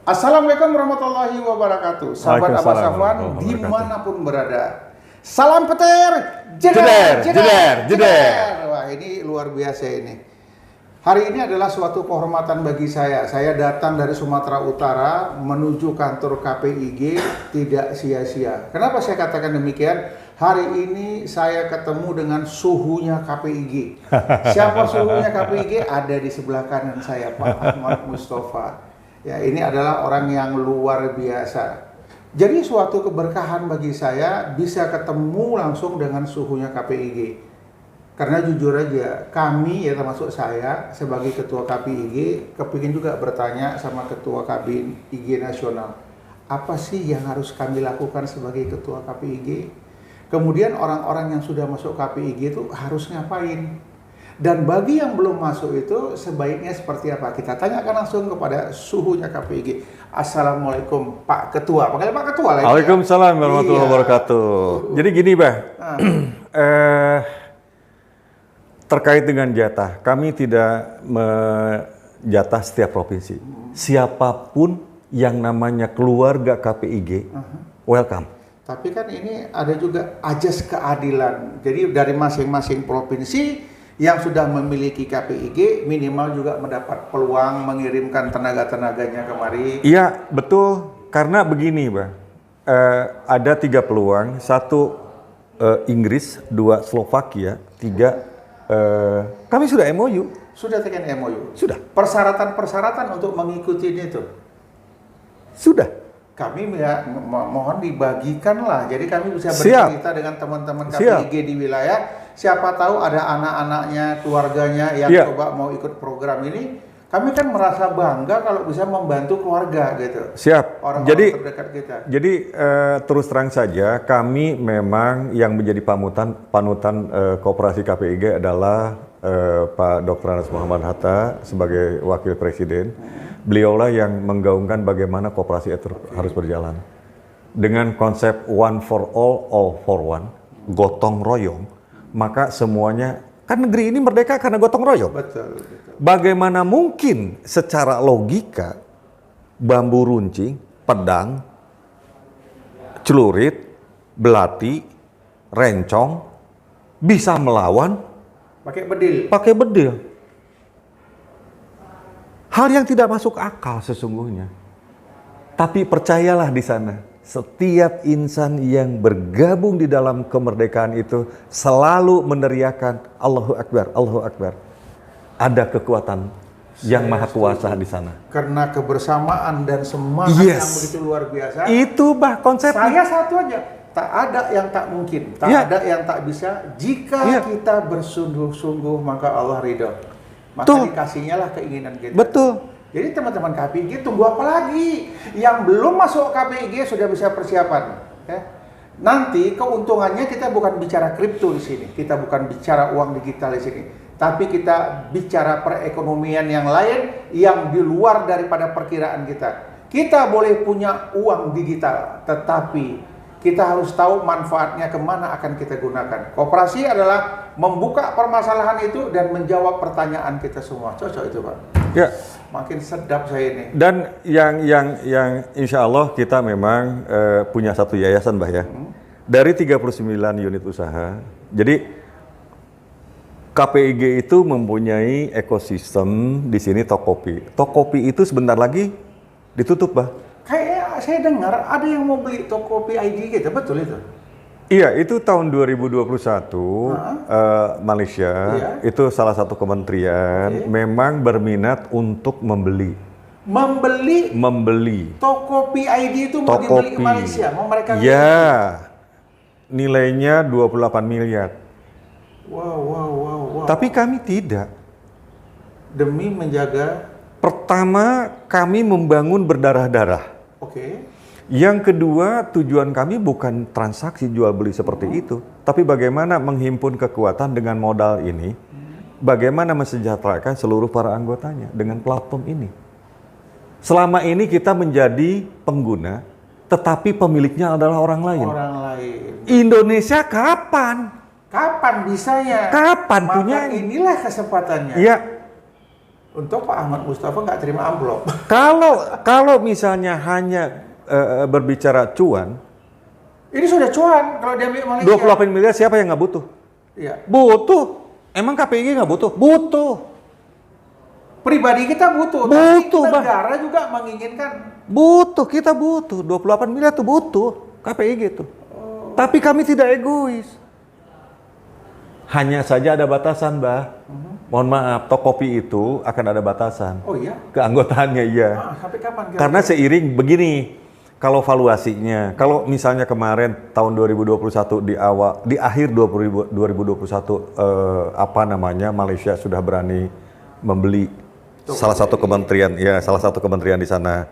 Assalamualaikum warahmatullahi wabarakatuh. Sahabat Abah Safwan dimanapun berada. Salam petir, jeder. Wah, ini luar biasa ini. Hari ini adalah suatu kehormatan bagi saya. Saya datang dari Sumatera Utara menuju kantor KPIG tidak sia-sia. Kenapa saya katakan demikian? Hari ini saya ketemu dengan suhunya KPIG. Siapa suhunya KPIG? Ada di sebelah kanan saya, Pak Ahmad Mustafa. Ya, ini adalah orang yang luar biasa. Jadi suatu keberkahan bagi saya bisa ketemu langsung dengan suhunya KPIG. Karena jujur aja, kami ya termasuk saya sebagai ketua KPIG kepingin juga bertanya sama ketua KPIG nasional. Apa sih yang harus kami lakukan sebagai ketua KPIG? Kemudian orang-orang yang sudah masuk KPIG itu harus ngapain? Dan bagi yang belum masuk itu sebaiknya seperti apa? Kita tanyakan langsung kepada suhunya KPIG. Assalamualaikum Pak Ketua. Panggil Pak Ketua lagi. Waalaikumsalam warahmatullahi wabarakatuh. Jadi gini, Bah. Terkait dengan jatah, kami tidak menjatah setiap provinsi. Siapapun yang namanya keluarga KPIG, welcome. Tapi kan ini ada juga ajas keadilan. Jadi dari masing-masing provinsi yang sudah memiliki KPIG minimal juga mendapat peluang mengirimkan tenaga-tenaganya kemari. Iya, betul. Karena begini, Bang. Ada 3 peluang. 1 Inggris, 2 Slovakia, 3 kami sudah MOU. Sudah tekan MOU? Sudah. Persyaratan-persyaratan untuk mengikuti itu? Sudah. Kami ya mohon dibagikanlah. Jadi kami bisa bercerita dengan teman-teman KPIG di wilayah. Siapa tahu ada anak-anaknya, keluarganya yang coba mau ikut program ini. Kami kan merasa bangga kalau bisa membantu keluarga gitu. Siap. Orang-orang terdekat kita. Jadi terus terang saja kami memang yang menjadi panutan Koperasi KPIG adalah Pak Dr. Anas Muhammad Hatta sebagai Wakil Presiden. Beliaulah yang menggaungkan bagaimana koperasi itu harus berjalan. Dengan konsep one for all for one, gotong royong, maka semuanya, kan negeri ini merdeka karena gotong royong. Betul. Bagaimana mungkin secara logika bambu runcing, pedang, celurit, belati, rencong bisa melawan pakai bedil. Hal yang tidak masuk akal sesungguhnya. Tapi percayalah di sana, setiap insan yang bergabung di dalam kemerdekaan itu selalu meneriakan Allahu Akbar, Allahu Akbar. Ada kekuatan yang maha kuasa di sana. Karena kebersamaan dan semangat yang begitu luar biasa. Itu Bah konsepnya. Saya satu aja, tak ada yang tak mungkin, tak ada yang tak bisa. Jika kita bersungguh-sungguh maka Allah ridho. Maka dikasihnya lah keinginan kita. Betul. Jadi teman-teman KPIG tunggu apa lagi? Yang belum masuk KPIG sudah bisa persiapan. Ya. Nanti keuntungannya kita bukan bicara kripto di sini, kita bukan bicara uang digital di sini, tapi kita bicara perekonomian yang lain yang di luar daripada perkiraan kita. Kita boleh punya uang digital, tetapi kita harus tahu manfaatnya kemana akan kita gunakan. Koperasi adalah membuka permasalahan itu dan menjawab pertanyaan kita semua. Cocok itu, Pak. Ya. Makin sedap saya ini. Dan yang insya Allah kita memang punya satu yayasan, Bah ya. Dari 39 unit usaha. Jadi KPIG itu mempunyai ekosistem di sini Tokopi. Tokopi itu sebentar lagi ditutup, Bah. Kayak saya dengar ada yang mau beli Tokopedia gitu, betul itu? Iya, itu tahun 2021 Malaysia itu salah satu kementerian memang berminat untuk membeli Tokopedia itu mau dibeli ke Malaysia, mau mereka beli. Ya, nilainya 28 miliar. Wow. Tapi kami tidak. Demi menjaga. Pertama, kami membangun berdarah-darah. Oke. Yang kedua, tujuan kami bukan transaksi jual beli seperti itu, tapi bagaimana menghimpun kekuatan dengan modal ini, bagaimana mensejahterakan seluruh para anggotanya dengan platform ini. Selama ini kita menjadi pengguna, tetapi pemiliknya adalah orang lain. Indonesia kapan bisanya? Kapan punya? punya? Inilah kesempatannya. Iya. Untuk Pak Ahmad Mustafa nggak terima amplop. Kalau misalnya hanya berbicara cuan, Ini sudah cuan kalau dia ambil Malaysia. 28 miliar siapa yang nggak butuh? Iya. Butuh. Emang KPIG nggak butuh? Butuh. Pribadi kita butuh, Butuh, tapi Bang. negara juga menginginkan. Butuh, kita butuh. 28 miliar tuh butuh. KPIG itu. Tapi kami tidak egois. Hanya saja ada batasan, Mbah. Mohon maaf, Tokopedia itu akan ada batasan. Oh iya? Keanggotaannya iya. Sampai kapan? Karena seiring begini, kalau valuasinya, kalau misalnya kemarin tahun 2021 di akhir 2021 Malaysia sudah berani membeli salah satu kementerian di sana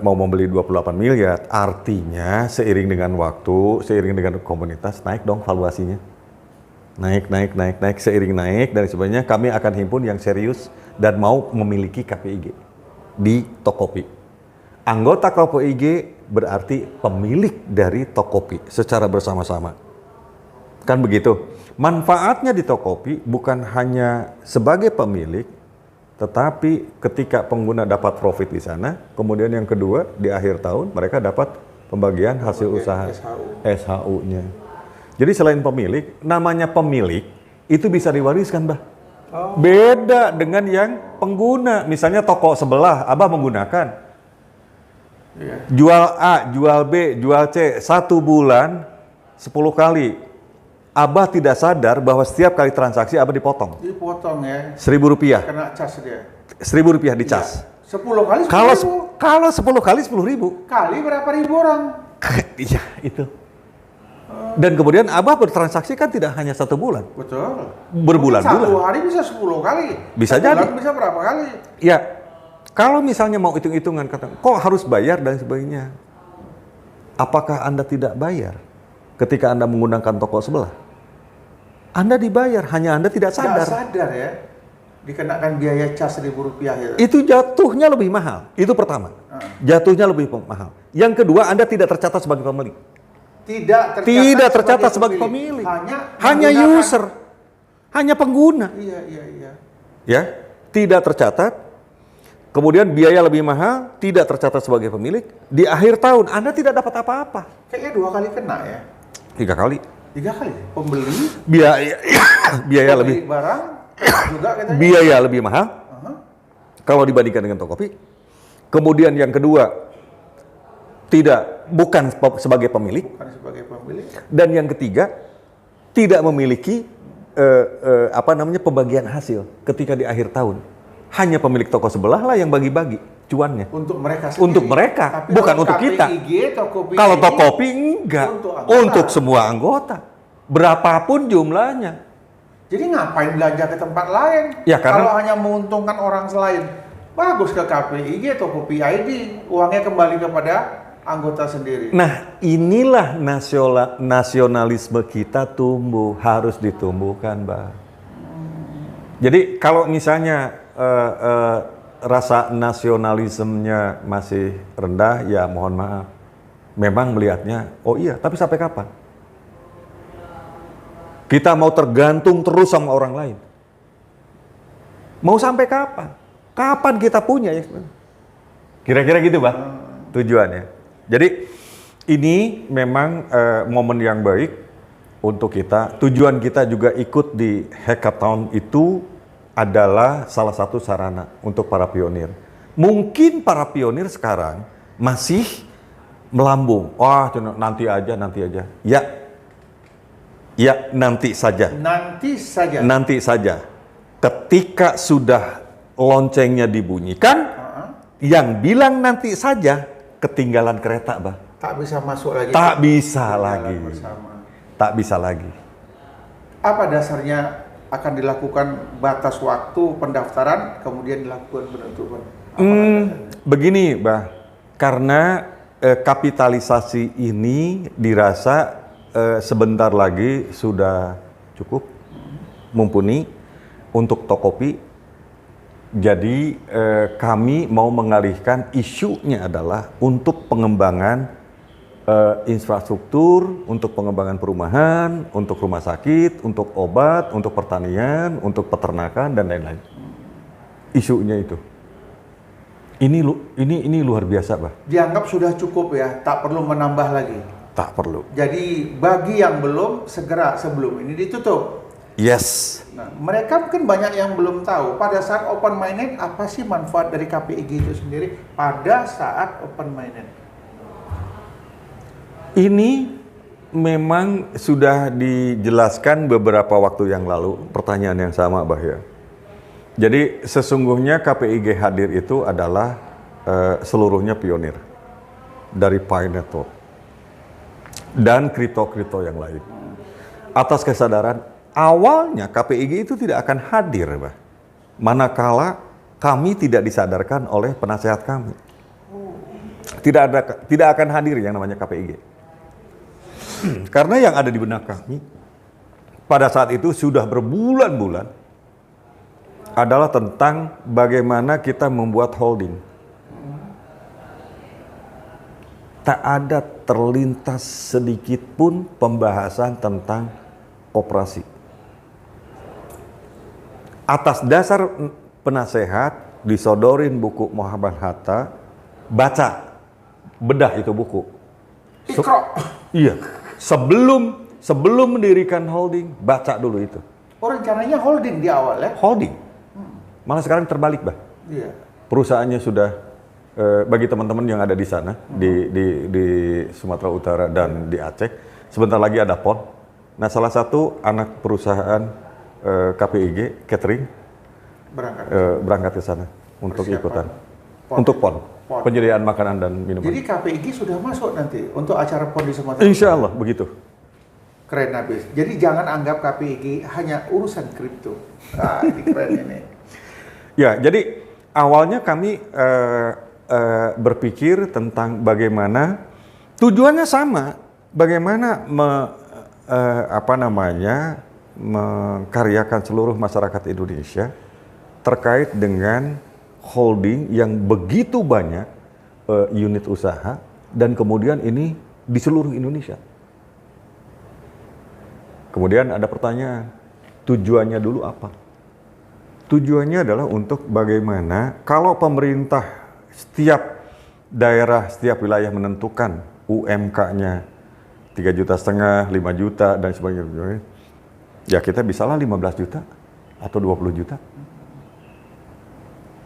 mau membeli 28 miliar, artinya seiring dengan waktu, seiring dengan komunitas naik dong valuasinya. Naik, seiring naik dan sebagainya, kami akan himpun yang serius dan mau memiliki KPIG di Tokopedia. Anggota KPIG berarti pemilik dari Tokopedia secara bersama-sama. Kan begitu. Manfaatnya di Tokopedia bukan hanya sebagai pemilik, tetapi ketika pengguna dapat profit di sana, kemudian yang kedua di akhir tahun mereka dapat pembagian hasil usaha SHU-nya. Jadi selain pemilik, namanya pemilik itu bisa diwariskan, Mbah. Beda dengan yang pengguna. Misalnya toko sebelah, Abah menggunakan. Jual A, jual B, jual C, 1 bulan 10 kali. Abah tidak sadar bahwa setiap kali transaksi Abah dipotong. Dipotong ya. Rp1.000. Kena cas dia. Rp1.000 dicas. 10 kali 10 Kalau ribu. kalau 10 kali 10.000. Kali berapa ribu orang? Iya, itu. Dan kemudian Abah bertransaksi kan tidak hanya 1 bulan. Betul. Berbulan-bulan. Satu hari bisa 10 kali. Bisa Satu jadi. bulan bisa berapa kali? Ya, kalau misalnya mau hitung-hitungan, kok harus bayar dan sebagainya. Apakah Anda tidak bayar ketika Anda menggunakan toko sebelah? Anda dibayar, hanya Anda tidak sadar. Tidak sadar ya. Dikenakan biaya cas Rp1.000 itu. Itu jatuhnya lebih mahal. Itu pertama. Jatuhnya lebih mahal. Yang kedua, Anda tidak tercatat sebagai pemilik. Tidak tercatat sebagai pemilik. Hanya menggunakan. user. Hanya pengguna. Iya. Ya, tidak tercatat. Kemudian biaya lebih mahal, tidak tercatat sebagai pemilik. Di akhir tahun Anda tidak dapat apa-apa. Kayaknya 2 kali kena ya. 3 kali. 3 kali. Pembeli Biaya lebih barang juga katanya. biaya lebih mahal kalau dibandingkan dengan Tokopedia. Kemudian yang kedua, bukan sebagai pemilik. Bukan sebagai pemilik. Dan yang ketiga, tidak memiliki pembagian hasil ketika di akhir tahun. Hanya pemilik toko sebelah lah yang bagi-bagi cuannya. Untuk mereka sendiri. Untuk mereka, tapi bukan untuk kita. Tokopedia Kalau Tokopedia enggak, untuk semua anggota. Berapapun jumlahnya. Jadi ngapain belanja ke tempat lain? Ya, karena kalau hanya menguntungkan orang selain, bagus ke KPIG, Tokopedia ID, uangnya kembali kepada anggota sendiri. Nah, inilah nasionalisme kita harus ditumbuhkan, Mbak. Jadi kalau misalnya rasa nasionalismenya masih rendah, ya mohon maaf. Memang melihatnya, oh iya, tapi sampai kapan? Kita mau tergantung terus sama orang lain. Mau sampai kapan? Kapan kita punya ya? Kira-kira gitu, Bang, tujuannya. Jadi ini memang momen yang baik untuk kita. Tujuan kita juga ikut di hackathon itu adalah salah satu sarana untuk para pionir. Mungkin para pionir sekarang masih melambung. Wah, nanti aja. Ya, nanti saja. Nanti saja. Ketika sudah loncengnya dibunyikan, yang bilang nanti saja ketinggalan kereta, Bah. Tak bisa masuk lagi. Tak bisa lagi. Apa dasarnya akan dilakukan batas waktu pendaftaran, kemudian dilakukan penentuan? Begini, Bah. Karena kapitalisasi ini dirasa sebentar lagi sudah cukup mumpuni untuk Tokopedia. Jadi kami mau mengalihkan isunya adalah untuk pengembangan infrastruktur, untuk pengembangan perumahan, untuk rumah sakit, untuk obat, untuk pertanian, untuk peternakan dan lain-lain. isunya itu. Ini luar biasa, Bah. Dianggap sudah cukup ya, tak perlu menambah lagi. Tak perlu. Jadi bagi yang belum, segera sebelum ini ditutup. Yes. Nah, mereka mungkin banyak yang belum tahu pada saat open minded apa sih manfaat dari KPIG itu sendiri pada saat open minded. Ini memang sudah dijelaskan beberapa waktu yang lalu, pertanyaan yang sama, Bah, ya. Jadi sesungguhnya KPIG hadir itu adalah seluruhnya pionir dari Pi Network dan kripto-kripto yang lain. Atas kesadaran awalnya KPIG itu tidak akan hadir, Bah, manakala kami tidak disadarkan oleh penasehat kami. Tidak akan hadir yang namanya KPIG. Karena yang ada di benak kami pada saat itu sudah berbulan-bulan adalah tentang bagaimana kita membuat holding. Tak ada terlintas sedikit pun pembahasan tentang koperasi. Atas dasar penasehat disodorin buku Muhammad Hatta, baca, bedah itu buku. Iya, sebelum mendirikan holding, baca dulu itu. Oh, rencananya holding di awal ya? Holding. Malah sekarang terbalik, Bah. Iya. Perusahaannya sudah bagi teman-teman yang ada di sana di Sumatera Utara dan di Aceh, sebentar lagi ada PON. Nah, salah satu anak perusahaan KPIG catering berangkat ke sana untuk ikutan untuk PON, penyediaan makanan dan minuman. Jadi KPIG sudah masuk nanti untuk acara PON di Sumatera. Insya Allah begitu. Keren habis. Jadi jangan anggap KPIG hanya urusan kripto. Ah, ini keren ini. Ya, jadi awalnya kami berpikir tentang bagaimana tujuannya sama, bagaimana mengkaryakan seluruh masyarakat Indonesia terkait dengan holding yang begitu banyak unit usaha dan kemudian ini di seluruh Indonesia. Kemudian ada pertanyaan, tujuannya dulu apa? Tujuannya adalah untuk bagaimana kalau pemerintah setiap daerah, setiap wilayah menentukan UMK-nya 3,5 juta, 5 juta, dan sebagainya. Ya kita bisalah 15 juta atau 20 juta.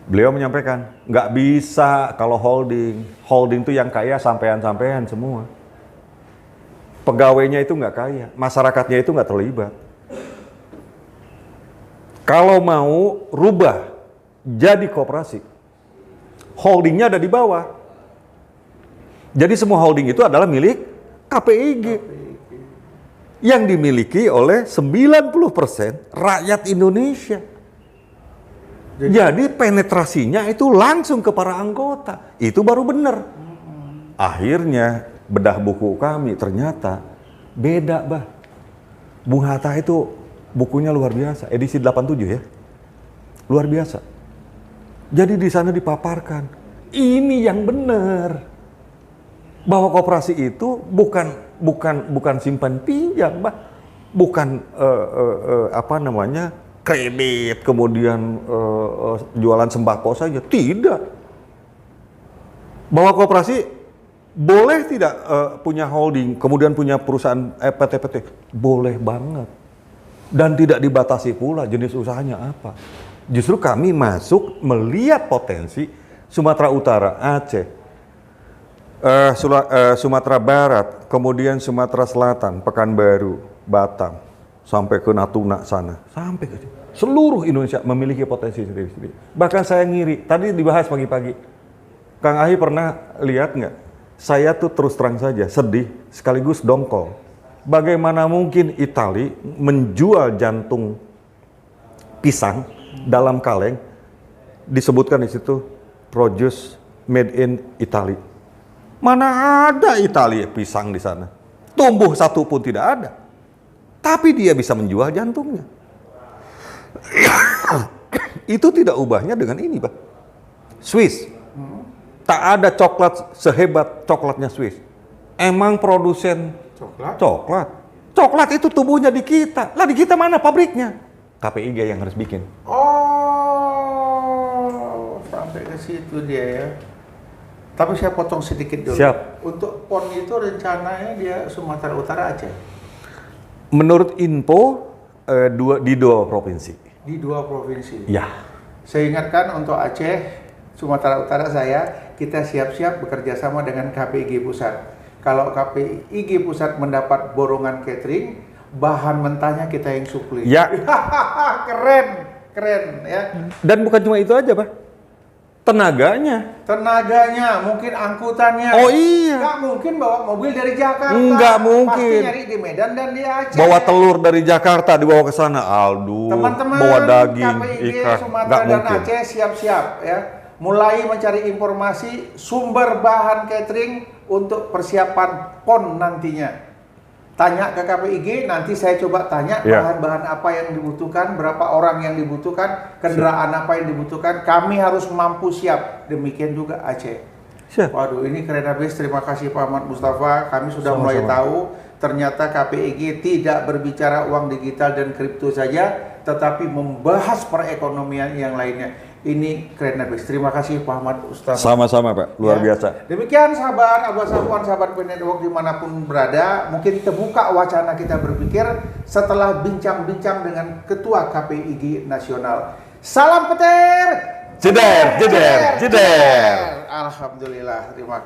Beliau menyampaikan, nggak bisa kalau holding. Holding itu yang kaya sampean-sampean semua. Pegawainya itu nggak kaya, masyarakatnya itu nggak terlibat. Kalau mau rubah jadi koperasi, holdingnya ada di bawah. Jadi semua holding itu adalah milik KPIG. Yang dimiliki oleh 90% rakyat Indonesia. Jadi penetrasinya itu langsung ke para anggota. Itu baru benar. Akhirnya bedah buku kami ternyata beda, Bah. Bung Hatta itu bukunya luar biasa, edisi 87 ya. Luar biasa. Jadi di sana dipaparkan, ini yang benar. Bahwa koperasi itu bukan simpan pinjam, Bah. Bukan kredit kemudian jualan sembako saja, tidak. Bahwa koperasi boleh tidak punya holding, kemudian punya perusahaan PT-PT, boleh banget. Dan tidak dibatasi pula jenis usahanya apa. Justru kami masuk melihat potensi Sumatera Utara, Aceh, Sumatera Barat, kemudian Sumatera Selatan, Pekanbaru, Batam, sampai ke Natuna sana, sampai ke seluruh Indonesia memiliki potensi sendiri-sendiri. Bahkan saya ngiri, tadi dibahas pagi-pagi, Kang Ahi pernah lihat nggak? Saya tuh terus terang saja sedih sekaligus dongkol. Bagaimana mungkin Itali menjual jantung pisang dalam kaleng, disebutkan di situ produce made in Italy. Mana ada Italia pisang di sana? Tumbuh satu pun tidak ada. Tapi dia bisa menjual jantungnya. Itu tidak ubahnya dengan ini, Pak. Swiss. Tak ada coklat sehebat coklatnya Swiss. Emang produsen coklat. Coklat itu tumbuhnya di kita. Lah di kita mana pabriknya? KPIG yang harus bikin. Oh, itu dia ya. Tapi saya potong sedikit dulu. Siap. Untuk PON itu rencananya dia Sumatera Utara Aceh. Menurut info di dua provinsi. Di 2 provinsi. Ya. Saya ingatkan untuk Aceh, Sumatera Utara kita siap-siap bekerja sama dengan KPIG Pusat. Kalau KPIG Pusat mendapat borongan catering, bahan mentahnya kita yang supli. Ya. keren ya. Dan bukan cuma itu aja, Pak. Tenaganya, mungkin angkutannya. Oh iya. Nggak mungkin bawa mobil dari Jakarta. Nggak mungkin. Pasti nyari di Medan dan di Aceh. Bawa telur dari Jakarta dibawa ke sana, Aldu. Teman-teman, Bawa daging, KPIG ikan. Sumatera Nggak dan mungkin. Aceh siap-siap ya. Mulai mencari informasi sumber bahan catering untuk persiapan PON nantinya. Tanya ke KPIG, nanti saya coba tanya Ya. bahan-bahan apa yang dibutuhkan, berapa orang yang dibutuhkan, kendaraan apa yang dibutuhkan. Kami harus mampu siap. Demikian juga Aceh. Siap. Waduh, ini keren habis. Terima kasih Pak Ahmad Mustafa. Kami sudah mulai tahu ternyata KPIG tidak berbicara uang digital dan kripto saja, tetapi membahas perekonomian yang lainnya. Ini keren habis. Terima kasih Pak Ahmad Mustafa. Sama-sama, Pak. Luar biasa. Demikian sahabat Abbas Afwan, sahabat Network dimanapun berada, mungkin terbuka wacana kita berpikir setelah bincang-bincang dengan Ketua KPIG Nasional. Salam petir! Jeder. Alhamdulillah, terima kasih.